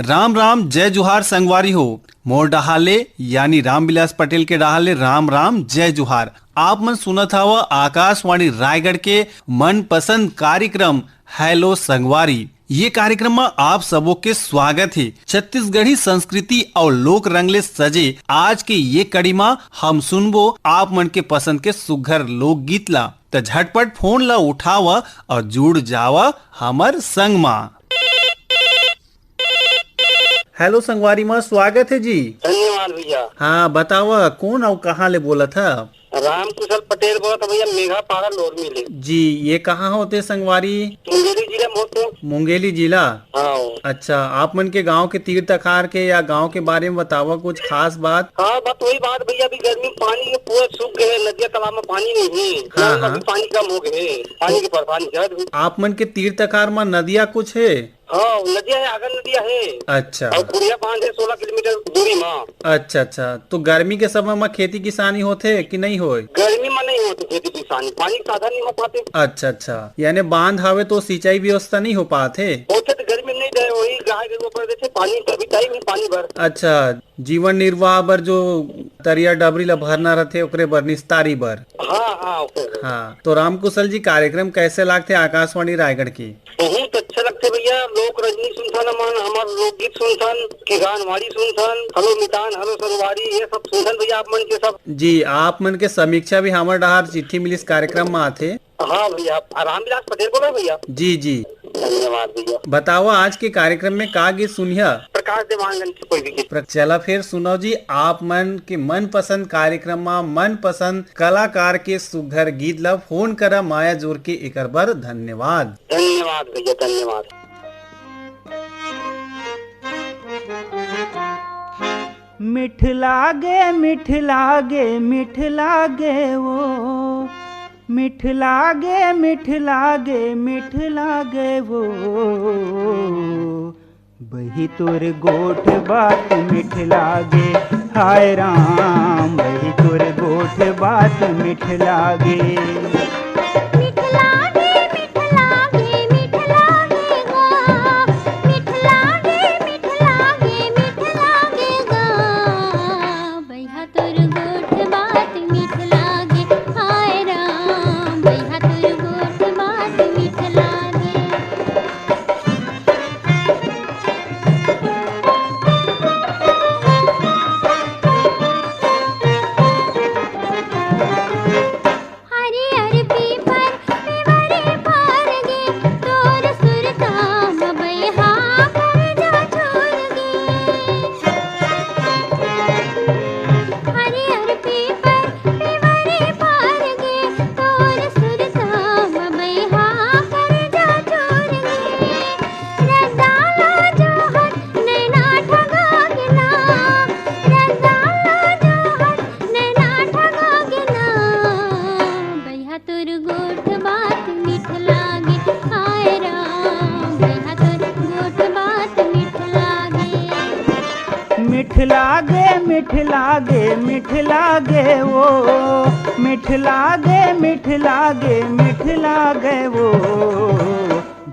राम राम जय जुहार संगवारी हो। मोर डहाले यानी रामविलास पटेल के डहाले राम राम जय जुहार। आप मन सुनत हवा आकाशवाणी रायगढ़ के मनपसंद कार्यक्रम हेलो संगवारी। ये कार्यक्रम में आप सबों के स्वागत है। छत्तीसगढ़ी संस्कृति और लोक रंग ले सजे आज के ये कड़ी में हम सुनबो आप मन के पसंद के सुघर लोक गीत ला। तो झटपट फोन ला उठावा और जुड़ जावा हमर संग मा। हेलो संगवारी में स्वागत है जी। धन्यवाद भैया। हाँ बतावा कौन और कहाँ ले बोला था? राम कुशल पटेल बोला था भैया, मेघा पाड़ा लोरमी ले। जी ये कहाँ होते संगवारी? मुंगेली जिला में होते। मुंगेली जिला। हाँ। अच्छा, आप मन के गांव के तीर तखार के या गांव के बारे में बतावा कुछ खास बात। हाँ बस वही बात भैया, अभी गर्मी में पानी के पूरा सूख गए, नदिया तालाब में पानी नहीं है। हाँ, हाँ। अभी पानी कम हो गए, पानी की परेशानी ज्यादा। आप मन के तीर तखार में नदिया कुछ है? हाँ नदिया है, आगर नदिया है। अच्छा। और कुड़िया बांध है 16 किलोमीटर दूरी में। अच्छा अच्छा, तो गर्मी के समय में खेती किसानी होते कि नहीं होए? गर्मी में नहीं होती खेती किसानी, पानी का साधन नहीं हो पाते। अच्छा अच्छा, यानी बांध हवे तो सिंचाई व्यवस्था नहीं हो पाते। होते तो गर्मी में नहीं रहे, वही गाय के ऊपर देते पानी, कभी टाइम ही पानी भर। अच्छा, जीवन निर्वाह बर जो तरिया डबरी ला भरना रहते ओकरे बर निस्तारी बर। हाँ हाँ हाँ, तो राम कुशल जी कार्यक्रम कैसे लागते आकाशवाणी रायगढ़ की? बहुत अच्छा लगते भैया। लोक रजनी सुनथन, मन हमार लोकगीत सुनथन, किगानवाड़ी सुनथन, हलो मितान हलो सरवारी, ये सब सुनथन भैया आप मन के सब। जी आप मन के समीक्षा भी हमार डहार चिट्ठी मिलिस कार्यक्रम में आथे। हाँ भैया, रामविलास पटेल बोल रहे भैया। जी जी धन्यवाद भैया। बताओ आज के कार्यक्रम में का गीत सुनिया? प्रकाश देवांगन से कोई भी गीत। चला फिर सुनो जी, आप मन के मन पसंद कार्यक्रम में मन पसंद कलाकार के सुघर गीत ला फोन करा माया जोर के एकर बर धन्यवाद। धन्यवाद भैया, धन्यवाद। मिठ लागे मिठ लागे मिठ लागे वो, मिठ लागे मिठ लागे मिठ लागे वो, बही तोर गोठ बात मिठ लागे, हाय राम बही तोर गोठ बात मिठ लागे। मिठ लागे मिठ लागे मिठ लागे वो, मिठ लागे मिठ लागे मिठ लागे वो,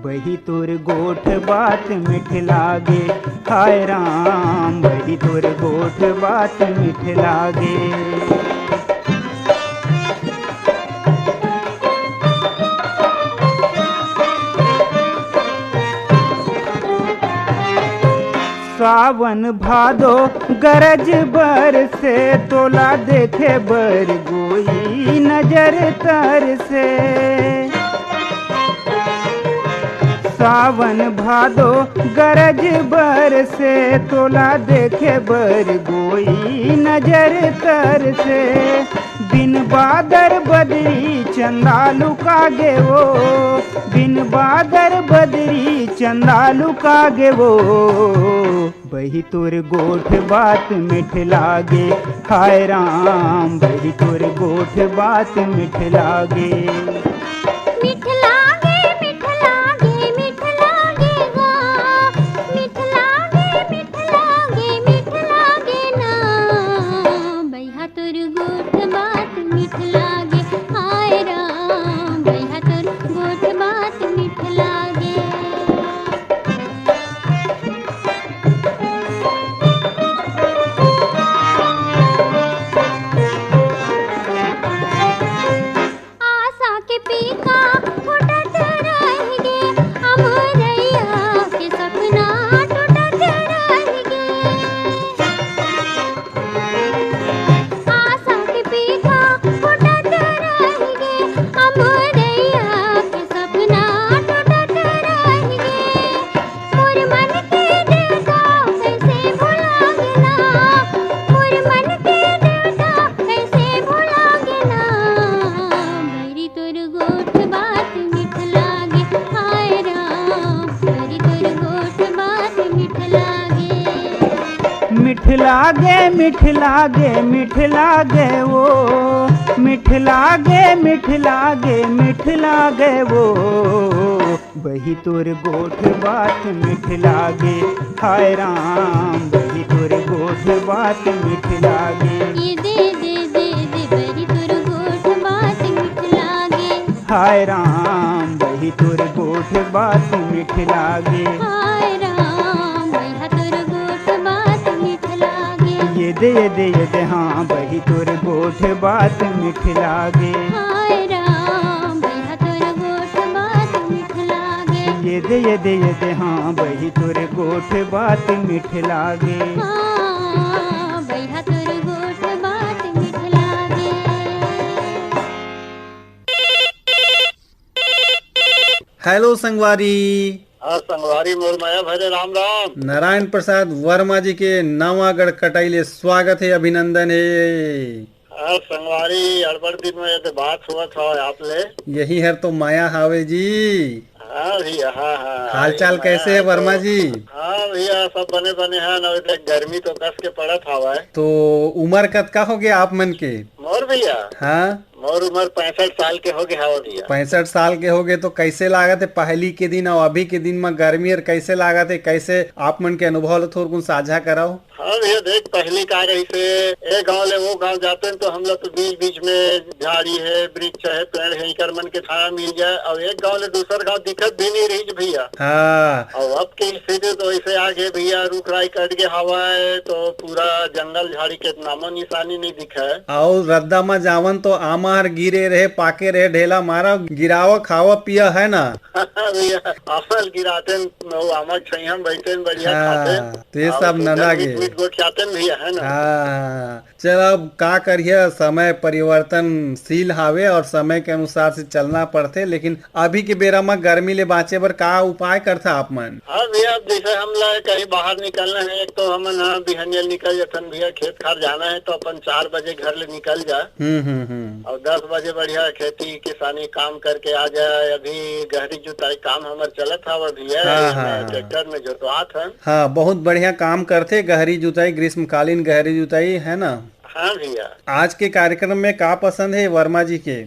बही तोर गोठ बात मिठ लागे, हाय राम बही तोर गोठ बात मिठ लागे। सावन भादो गरज बर से, तोला देखे बर गोई नजर तर से। सावन भादो गरज बर से, तोला देखे बर गोई नजर तर से। बिन बादर बदरी चंदा लुकागे वो, बिन बादर बदरी चंदा लुकागे वो, बही तोर गोठ बात मिठ लागे, हाय राम बही तोर गोठ बात मिठ लागे। मिठ लागे मिठ लागे मिठ लागे गा, मिठ लागे मिठ लागे मिठ लागे ना, बही तोर गोठ बात मिठ लागे, हाय राम बही तोर गोठ बात मिठ लागे। लागे मीठ लागे मीठ लागे वो, मीठ लागे मीठ लागे मीठ लागे वो, बही तोर गोठ बात मीठ लागे, हाय राम बही तोर गोठ बात मीठ लागे। ये दे बड़ी तुर गोठ बात मीठ लागे, हाय राम बही तोर गोठ बात मीठ लागे। हाय राम भैया तुर गोठ बात मीठ लागे, ये दे हाँ बही तोर गोठ बात मीठ लागे। हाय राम भैया तुर गोठ बात मीठ लागे, ये दे हाँ बही तोर गोठ बात मीठ लागे। हाँ भैया तुर गोठ बात मीठ लागे। हेलो संगवारी। हाँ संगवारी मोरमाया भरे राम राम। नारायण प्रसाद वर्मा जी के नवागढ़ कटाइले स्वागत है, अभिनंदन है। हाँ संगवारी अड़बड़ दिन में ये बात हुआ था आप ले। यही है तो माया हावे जी। हाँ भैया हाँ हाँ। हाल चाल कैसे है वर्मा जी? हाँ भैया सब बने बने हैं ना, गर्मी तो कस के पड़त हवा है। तो उम्र कतका हो गया आप मन के? मोर भैया हाँ मोर उम्र 65 साल के हो गए हवा भैया। 65 साल के हो गए तो कैसे लागत है पहली के दिन और अभी के दिन में गर्मी और कैसे लागत है, कैसे आप मन के अनुभव थोड़ा कुछ साझा कराओ। हाँ भैया देख पहली का रही से एक गांव ले वो गांव जाते हैं तो हम लोग तो बीच बीच में झाड़ी है वृक्ष है पेड़ है इकर मन के छाया मिल जाए, और एक गांव ले दूसर गांव दिक्कत भी नहीं रही भैया। हाँ और अब की स्थिति तो ऐसे आगे भैया रुख राई कट के हवा है तो पूरा जंगल झाड़ी के नामो निशानी नहीं दिखा है। और रद्दा में जावन तो आमार गिरे रहे पाके रहे ढेला मारा गिरावा खावा पिया है ना। भैया असल गिराते आमक छैया बैठे बढ़िया खाते तो ये सब नना गे खाते भैया है ना। हाँ चल अब का करिए, समय परिवर्तनशील हावे और समय के अनुसार से चलना पड़ते, लेकिन अभी के बेरा में गर्मी ले बाँचे बर का उपाय करता आप मन? हाँ भैया अब जैसे हम लोग कहीं बाहर निकलना है, एक तो हम बिहनिया निकल जाते भैया, खेत खार जाना है तो अपन 4 बजे घर ले निकल जाए और 10 बजे बढ़िया खेती किसानी काम करके आ जाए। अभी गहरी जुताई काम हमारे चलत हवा भैया, ट्रैक्टर में जोतवात है। हाँ बहुत बढ़िया काम करते गहरी जुताई, ग्रीष्मकालीन गहरी जुताई है ना। हाँ भैया आज के कार्यक्रम में का पसंद है वर्मा जी के?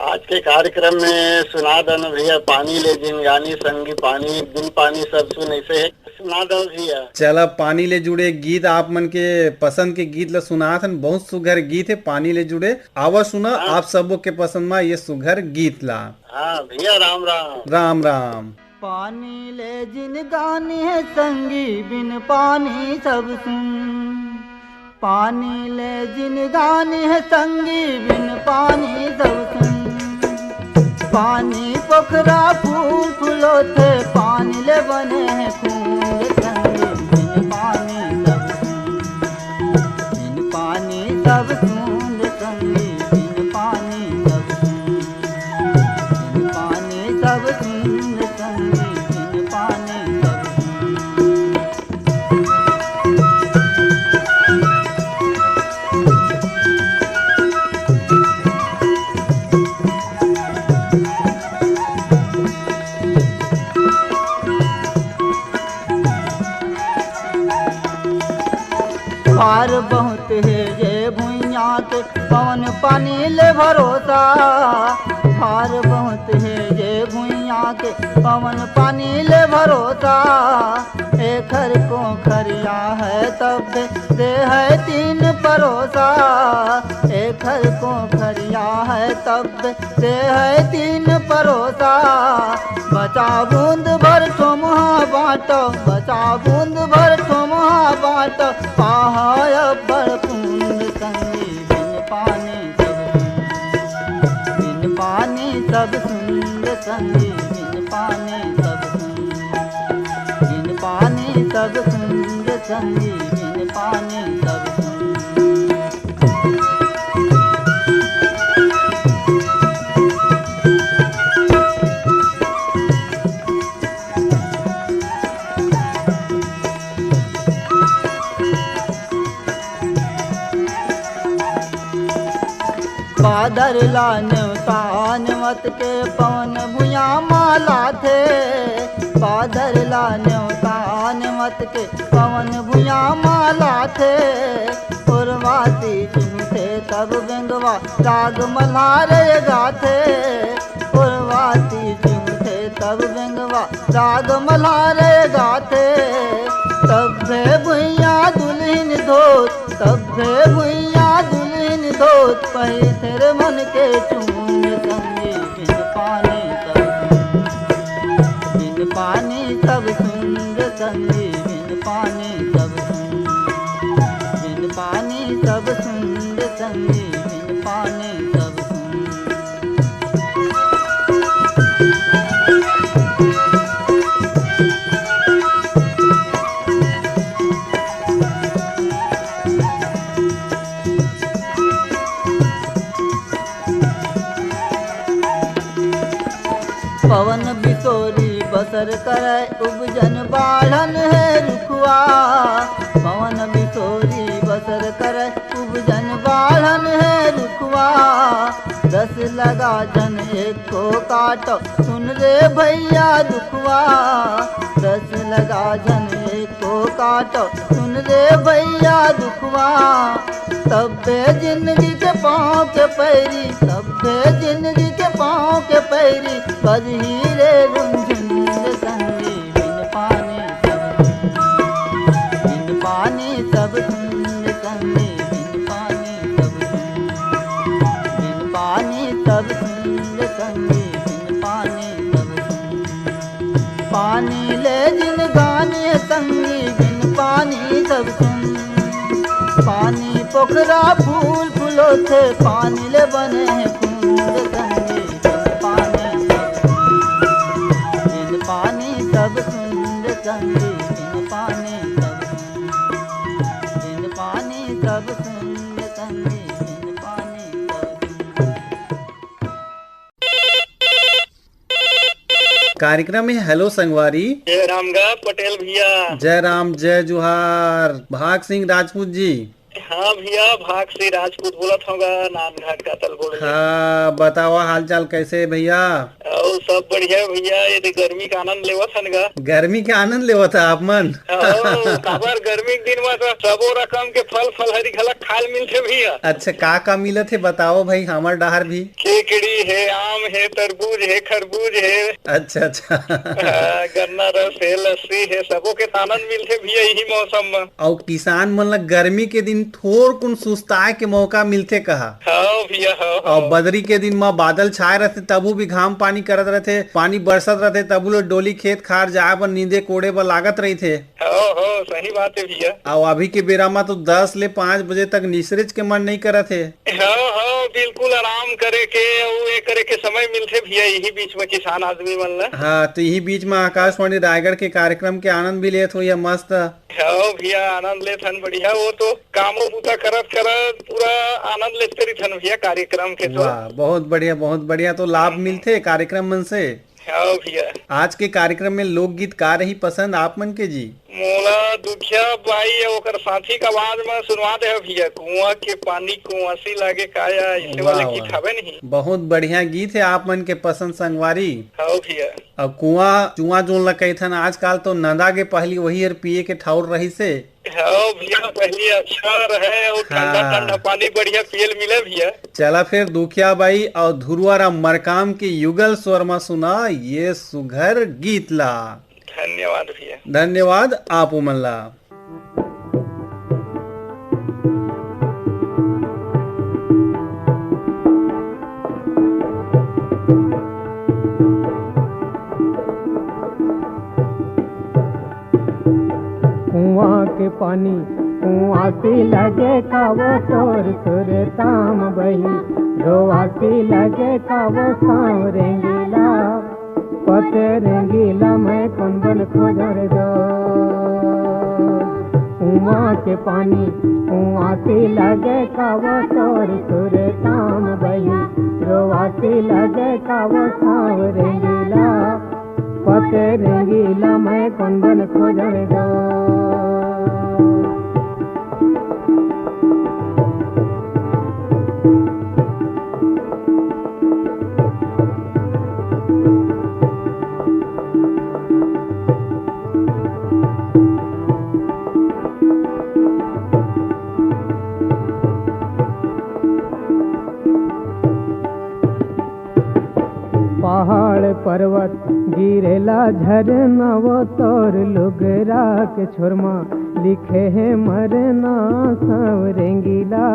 आज के कार्यक्रम में सुना दो ना भैया, पानी ले जिनगानी संगी पानी बिन पानी सब सुन ऐसे है, सुना दो भैया। चल पानी ले जुड़े गीत आप मन के पसंद के गीत ला सुना था, बहुत सुघर गीत है पानी ले जुड़े, आवा सुना आप सबों के पसंद में ये सुघर गीत ला। हाँ भैया राम राम। राम राम। पानी ले जिनगानी है संगी बिन पानी सब सुन, पानी ले जिनगानी है संगी बिन पानी सब सुन। पानी पोखरा फूल फूलोते पानी ले बने हैं खून संगी बिन पानी सब सुन, बिन पानी सब सुन संगी बिन पानी सब सुन, बिन पानी सब सुन संगी बिन पानी सब सुन। पार बहुत है ये भुइया के पवन पानी ले भरोसा, पार बहुत है ये भुइया के पवन पानी ले भरोसा। एखर को खरिया है तब दे है 3 परोसा, एखर को खरिया है तब दे है 3 परोसा। बचा बूंद भर ठोमहा बाटो, बचा बूंद भर ठोमहा बाटो, पहाय बड़ पुण्य संगी बिन पानी सब सुन, बिन पानी सब सुन संगी बिन पानी सब सुन, बिन पानी सब सुन संगी बिन पानी सब सुन। बादर लान तान मत के पवन भुया माला थे, बादर लान तान मत के पवन भुया माला गाथे पुरवाती चिन्हते तब बेंगवा राग मल्हारे गाथे पुरवाती चिन्हते तब बेंगवा राग मल्हारे गाथे तब्बे भुइया दुल्हन धोत तब्बे भुइया दुल्हन धोत पही तेरे मन के चून संगे बिन पानी सब सुंद संगे बिन पानी सब सुंद बिन पानी सब सुंद संगे बिन पानी सब सुंद पवन बिसोरी बसर करे उपजन बाढ़न है रुखवा पवन बिसोरी बसर करे उपजन बाढ़न है रुखवा दस लगा जन एक को काटो सुन रे भैया दुखवा दस लगा जन एक को काटो सुन रे भैया दुखवा तब्बे जिंदगी के पाँव के पैरी तब्बे जिंदगी के पाँव के पैरी बजही रे रुंझुन संगी बिन पानी सब सुंद संगी बिन पानी सब सुंद संगी बिन पानी सब सुंद पानी ले जिन गाने संगी बिन पानी सब सुंद पानी पोखरा फूल फूलो थे पानी ले बने हैं फूल संगे बिन पानी सब सुंद संगे बिन पानी सब सुंद संगे बिन पानी सब कार्यक्रम में हेलो संगवारी। जय रामगा पटेल भैया। जय राम जय जुहार। भाग सिंह राजपूत जी। हाँ भैया भाग से राजपूत बोलत होगा नानघाट का तल बोल। हाँ बतावा हालचाल कैसे भैया। और सब बढ़िया भैया ये गर्मी का आनंद लेवत हन गा। गर्मी के आनंद लेवत है आप मन। काबर गर्मी के दिन में तो सबो रकम के फल फलहरी खलक खाल मिलते भैया। अच्छा का मिलत है बताओ भाई हमार डहार भी। केकड़ी है आम है तरबूज है खरबूज है। अच्छा गन्ना रस है लस्सी है सबो के आनंद मिलते भैया यही मौसम में। और किसान मन ला गर्मी के दिन थोड़ कुन सुस्ताए के मौका मिलते कहा। हाँ भैया हाँ। और बदरी के दिन में बादल छाए रहते तबू भी घाम पानी करत रहते पानी बरसत रहते तबू लोग डोली खेत खार जाए पर नींदे कोड़े पर लागत रही थे। हाँ सही बात है भैया। और अभी के बेरा में तो 10 ले 5 बजे तक निसरिच के मन नहीं करत है। हाँ बिल्कुल आराम करे के और ये करे के समय मिलते भैया यही बीच में किसान आदमी मन ला। हाँ तो यही बीच में आकाशवाणी रायगढ़ के कार्यक्रम के आनंद भी लेत हो या मस्त। हाँ भैया आनंद ले थन बढ़िया वो तो कामो बूता करत करत पूरा आनंद लेते रही थन भैया कार्यक्रम के। तो वाह बहुत बढ़िया तो लाभ मिलते कार्यक्रम मन से। हाँ भैया। आज के कार्यक्रम में लोकगीत का रही पसंद आप मन के जी। मोला दुखिया बाई ओकर साथी का आवाज में सुनवा दे भैया कुआं के पानी कुआसी लागे काया इसे वाले गीत हवे नहीं। बहुत बढ़िया गीत है आप मन के पसंद संगवारी। हाँ भैया। अब कुआं जोन ला कहथन आजकल तो नदा के पहली वही और पिए के ठाउर रही से। हाँ भैया पहले अच्छा रहे और ठंडा ठंडा पानी बढ़िया पियल मिले भैया। चला फिर दुखिया बाई और धुरुआराम मरकाम के युगल स्वर में सुना ये सुघर गीत ला। धन्यवाद भैया। धन्यवाद आप उमल्ला। कुआं के पानी कुआं से लगे खावो तोर सुर ताम बही रोआसी लगे खावो साव रेंगीला पते रेंगीला मैं कंबल खोजर दो। कुआं के पानी कुआं से लगे खावो तोर सुर ताम बही रोआसी लगे खावो साव रेंगीला पते रेंगीला मैं कंबल खोजर दो। पहाड़ पर्वत गिरेला झरना वो तोर लुगरा के छोरमा लिखे है मरना सब रेंगीला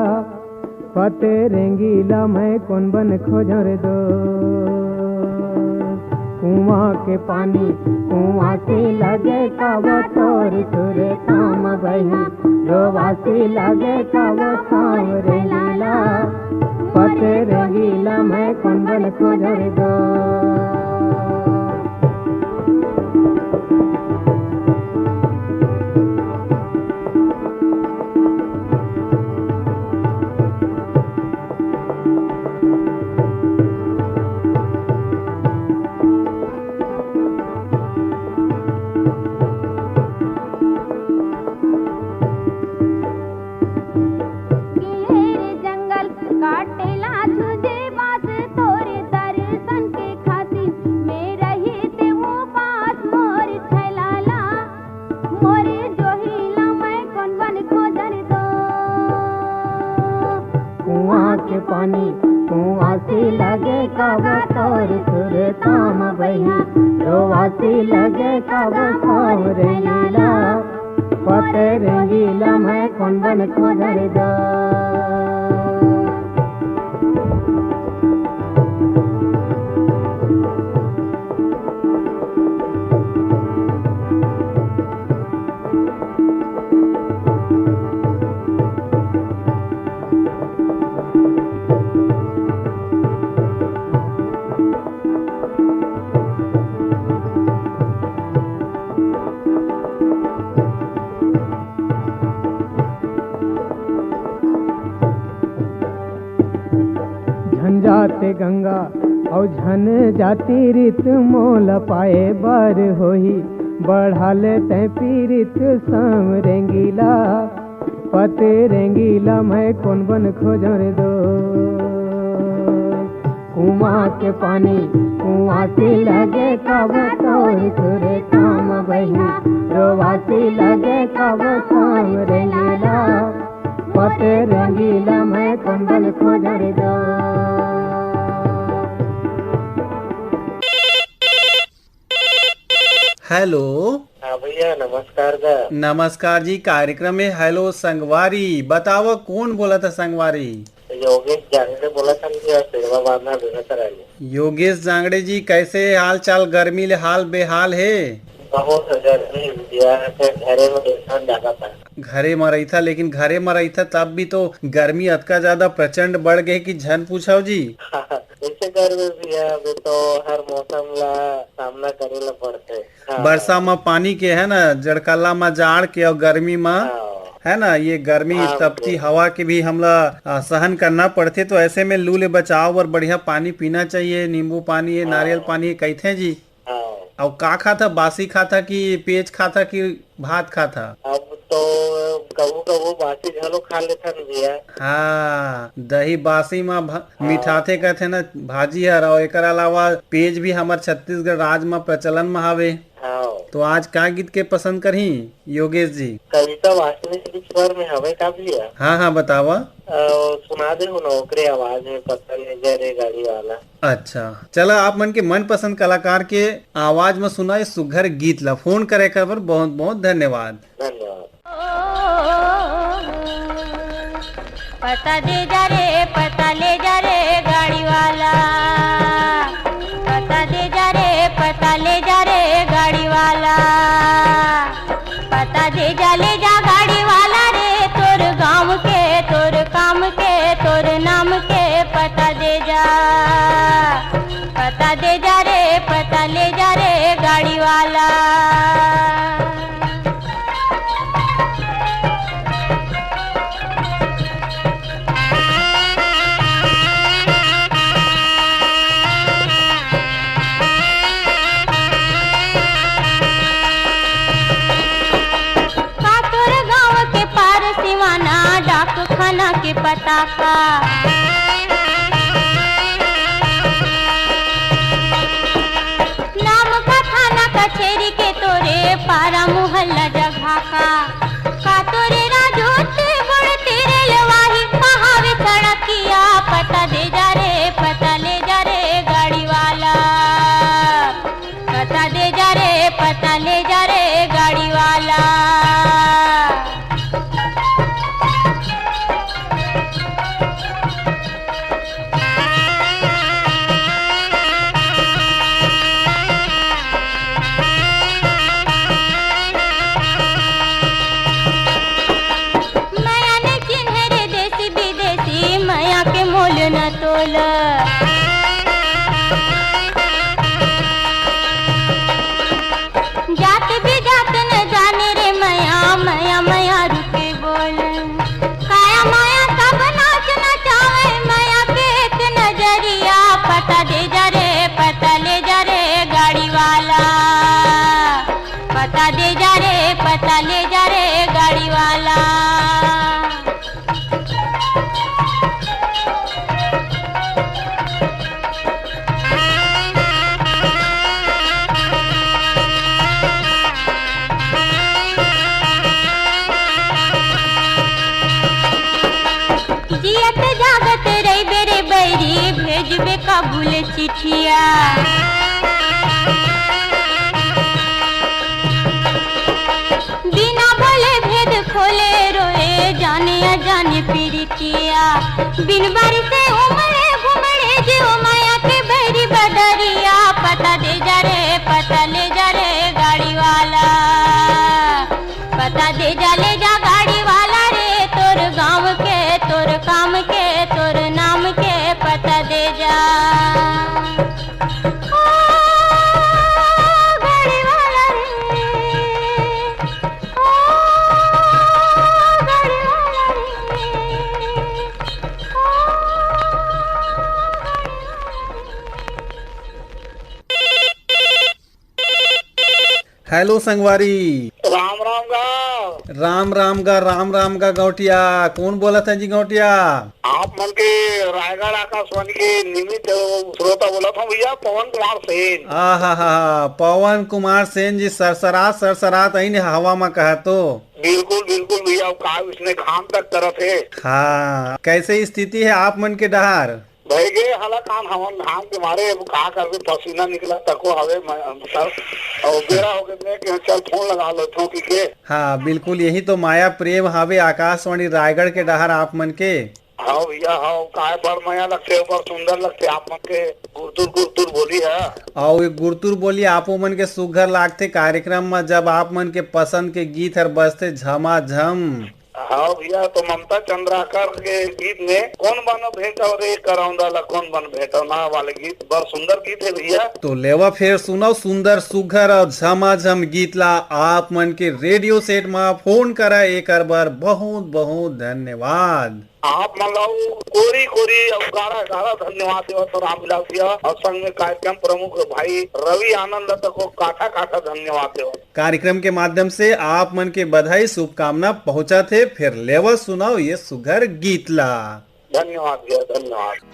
पते रेंगीला मैं कौन बन खोजर दो कुआं के पानी कुआं से लगे का वो तोर सुर काम बही रोवा से लगे का वो काम रेंगीला पते रेंगीला मैं कौन बन खोजर दो पानी कुआं से लगे का वो तोर सुर काम बही रोवा से लगे का वो काम रेंगीला पते रेंगीला मैं कौन बन खोजर दो जाते गंगा और झन जाती रीत मोल पाए बार होही बढ़ा लेते पीरित सम रेंगीला पते रेंगीला मैं कौन बन खोजर दो कुआं के पानी कुआं से लगे का वो तोर सुर काम बही रोवा से लगे का वो काम रेंगीला पते रेंगीला मैं कौन बन खोजर दो हेलो। हाँ भैया नमस्कार गा। नमस्कार जी, कार्यक्रम में हेलो संगवारी। बताओ कौन बोला था संगवारी? योगेश जांगड़े बोला था मुझे सेवा बांधना बेहतर। योगेश जांगड़े जी, कैसे हाल चाल? गर्मी ले हाल बेहाल है। बहुत गर्मी घरे में इंसान जागा था। घरे में रही था, लेकिन घरे में रही था तब भी तो गर्मी अतका ज्यादा प्रचंड बढ़ गई कि झन पूछो जी। ऐसे गर्मी भी है, अभी तो हर मौसम ला सामना करे ला पड़ते। बरसा में पानी के है ना, जड़काला में जाड़ के और गर्मी में है ना, ये गर्मी तपती हवा के भी हमला सहन करना पड़ते। तो ऐसे में लू ले बचाव और बढ़िया पानी पीना चाहिए। नींबू पानी है, नारियल पानी है, कहते जी। और का खा था? बासी खा था कि पेज खा था कि भात खा था? अब तो कबू बासी झलो खा लेता भैया। हाँ, दही बासी में मिठाते कहते ना भाजी हर। और एक अलावा पेज भी हमार छत्तीसगढ़ राज्य में प्रचलन में हवे। तो आज का गीत के पसंद करही योगेश जी? कविता वासनी के स्वर में हवे का भैया? हाँ हाँ बतावा। सुना दे नौकरी आवाज में पता नहीं जरे गाड़ी वाला। अच्छा चला, आप मन के मन पसंद कलाकार के आवाज में सुनाए सुघर गीत ला। फोन करे कर बहुत बहुत धन्यवाद। धन्यवाद। पता दे जा रे, पता ले जा रे गाड़ी वाला, पता दे जा रे, पता ले जा रे गाड़ी वाला, पता दे जा ले जा गाड़ी वाला रे, तोर गाँव के, तोर काम के, तोर नाम के पता दे जा, पता दे जा रे, पता ले जा रे गाड़ी वाला। खाना के पता का नाम का थाना कचेरी के तोरे पारा मोहल्ला जगह का तोरे राजोते बड़ तेरे लवाही कहावे सड़किया, पता दे जा रे, पता ले जा रे गाड़ी वाला। बोल। जात भी जात न जाने रे मैया मैया मैया रुके बोल। काया माया सब नाच नचावे मैया के एक नजरिया। पता दे जा रे पता ले जा रे गाड़ी वाला। पता दे जा रे पता ले जा रे गाड़ी वाला। जियत जागत रही बेरे बैरी भेजबे काबुल चिठिया। बिना बोले भेद खोले रोए जाने अजाने पीड़ितिया। बिन बारी से उमड़े घुमड़े जो माया के बैरी बदरिया। पता दे जा रे पता ले जा रे गाड़ी वाला। पता दे जा ले जा गाड़ी वाला रे तोर गाँव के तोर काम के तोर नाम के पता दे जा। ओ गाड़ी वाला रे ओ गाड़ी वाला रे हेलो संगवारी। राम राम गा। राम राम का गौटिया। कौन बोला था जी गौटिया? आप मन के रायगढ़ आकाशवाणी के नियमित श्रोता बोला था भैया, पवन कुमार सेन। हा पवन कुमार सेन जी सरसरात आई हवा में कहा तो। बिल्कुल बिल्कुल भैया, का इसने काम तक तरफ है। हाँ, कैसे स्थिति है आप मन के डहार? भाई गे हाला कान हमन धाम के मारे अब का करबे, पसीना निकला तको हवे सर और बेरा हो गए कि चल फोन लगा लो थो के। हाँ बिल्कुल, यही तो माया प्रेम हवे आकाशवाणी रायगढ़ के डहार आप मन के। हाँ भैया हाँ, काय बड़ माया लगते ऊपर सुंदर लगते आप मन के गुरतुर बोली है। और गुरतुर बोली आपो मन के सुघर लागते कार्यक्रम में जब आप मन के पसंद के गीत हर बजते झमाझम। हाँ भैया, तो ममता चंद्राकर के गीत में कौन बन भेटो रे करौंदा ला कौन बन भेटो ना वाले गीत बड़ सुंदर गीत है भैया। तो लेवा फिर सुनो सुंदर सुघर और झमाझम गीत ला आप मन के रेडियो सेट में फोन करा एक बार बहुत बहुत धन्यवाद। आप मतलब कोरी और गारा धन्यवाद देव तो रामविलास भैया और संग में कार्यक्रम प्रमुख भाई रवि आनंद तक को काठा धन्यवाद देव। कार्यक्रम के माध्यम से आप मन के बधाई शुभकामना पहुंचा थे। फिर लेवल सुनाओ ये सुघर गीत ला। धन्यवाद भैया, धन्यवाद।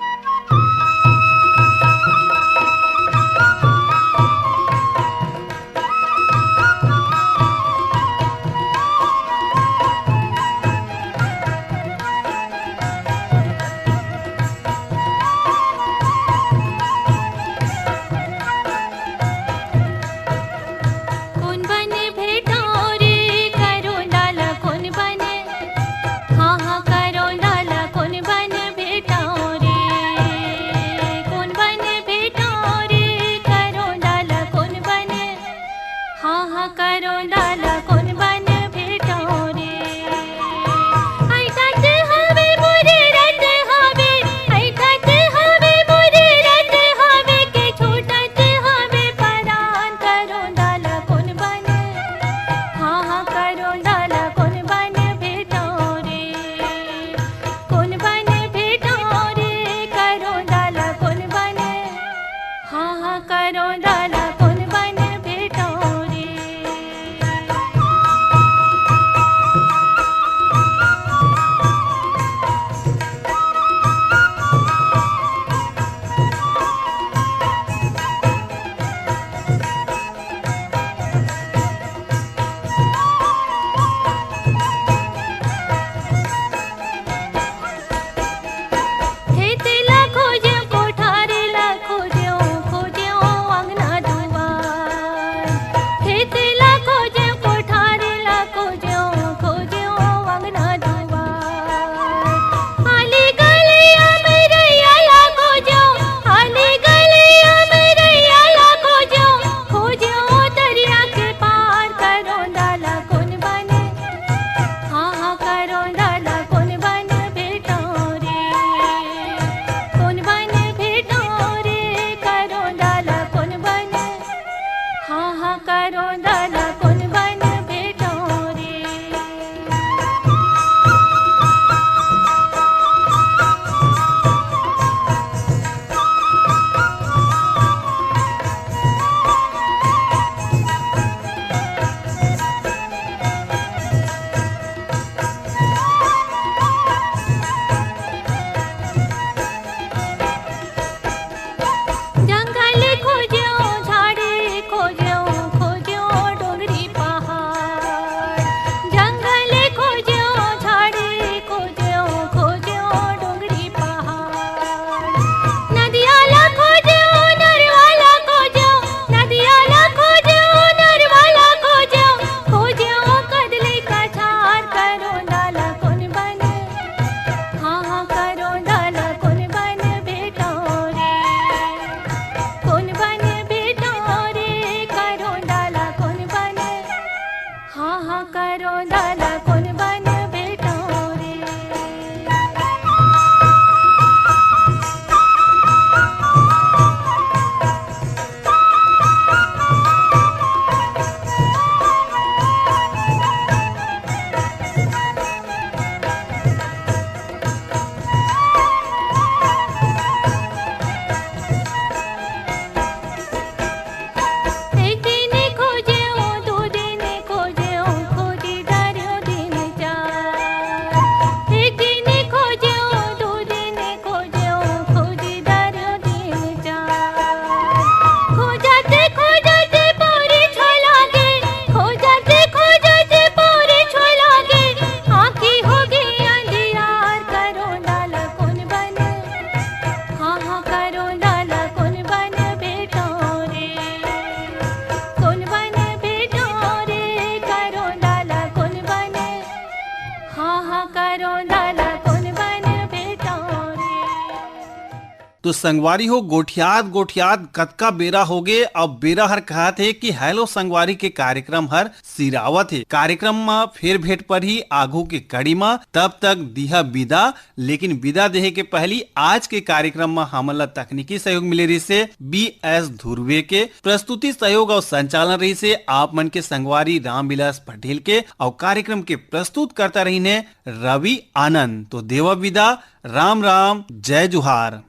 तो संगवारी हो गोठियात कतका बेरा हो गए। अब बेरा हर कहा थे कि हेलो संगवारी के कार्यक्रम हर सिरावत है। कार्यक्रम में फिर भेंट पर ही आगू के कड़ी में तब तक दिहा विदा। लेकिन विदा देहे के पहली आज के कार्यक्रम में हमला तकनीकी सहयोग मिले रही से BS धुर्वे के, प्रस्तुति सहयोग और संचालन रही से आप मन के संगवारी रामविलास पटेल के, और कार्यक्रम के प्रस्तुत करता रही ने रवि आनंद। तो देवा विदा, राम राम, जय जुहार।